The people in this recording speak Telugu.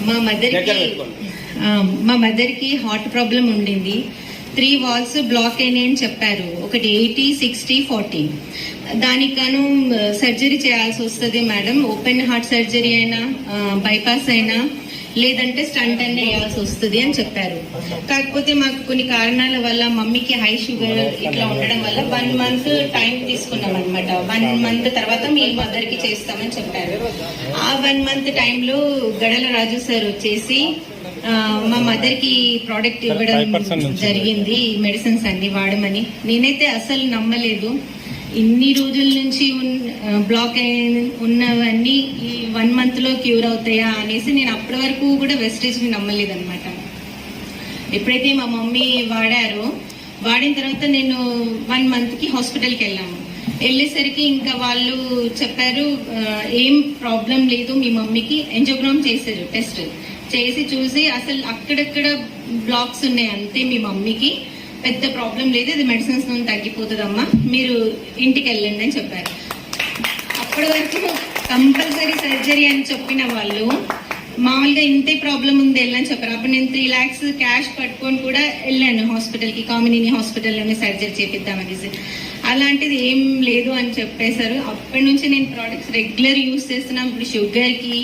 మా మదర్కి హార్ట్ ప్రాబ్లం ఉండింది. 3 వాల్స్ బ్లాక్ అయినాయని చెప్పారు. ఒకటి 80, 60, 40. దానికి గాను సర్జరీ చేయాల్సి వస్తుంది మేడం. ఓపెన్ హార్ట్ సర్జరీ అయినా, బైపాస్ అయినా, లేదంటే స్టంట్ అనే వేయాల్సి వస్తుంది అని చెప్పారు. కాకపోతే మాకు కొన్ని కారణాల వల్ల మమ్మీకి హై షుగర్ ఇట్లా ఉండడం వల్ల 1 మంత్ టైం తీసుకున్నాం అనమాట. 1 మంత్ తర్వాత మీ మదర్ కి చేస్తామని చెప్పారు. ఆ 1 మంత్ టైంలో గడల రాజు సార్ వచ్చేసి మా మదర్ కి ప్రోడక్ట్ ఇవ్వడం జరిగింది. మెడిసిన్స్ అన్ని వాడమని. నేనైతే అసలు నమ్మలేదు. ఇన్ని రోజుల నుంచి బ్లాక్ ఉన్నవన్నీ ఈ 1 మంత్ లో క్యూర్ అవుతాయా అనేసి నేను అప్పటి వరకు కూడా వెస్టేజ్ ని నమ్మలేదు అనమాట. ఎప్పుడైతే మా మమ్మీ వాడిన తర్వాత నేను 1 మంత్ కి హాస్పిటల్కి వెళ్ళేసరికి ఇంకా వాళ్ళు చెప్పారు ఏం ప్రాబ్లం లేదు, మీ మమ్మీకి ఎంజోగ్రామ్ చేశారు. టెస్ట్ చేసి చూసి అసలు అక్కడక్కడ బ్లాక్స్ ఉన్నాయి అంతే, మీ మమ్మీకి పెద్ద ప్రాబ్లం లేదు, ఇది మెడిసిన్స్ నుండి తగ్గిపోతుందమ్మా, మీరు ఇంటికి వెళ్ళండి అని చెప్పారు. అప్పటి వరకు కంపల్సరీ సర్జరీ అని చెప్పిన వాళ్ళు మామూలుగా ఇంతే ప్రాబ్లం ఉంది వెళ్ళని చెప్పారు. అప్పుడు నేను 3 lakhs క్యాష్ పట్టుకొని కూడా వెళ్ళాను హాస్పిటల్కి, కామినేని హాస్పిటల్లోనే సర్జరీ చేపిద్దామనేసి. అలాంటిది ఏం లేదు అని చెప్పేశారు. అప్పటి నుంచి నేను ప్రోడక్ట్స్ రెగ్యులర్ యూజ్ చేస్తున్నాం. ఇప్పుడు షుగర్కి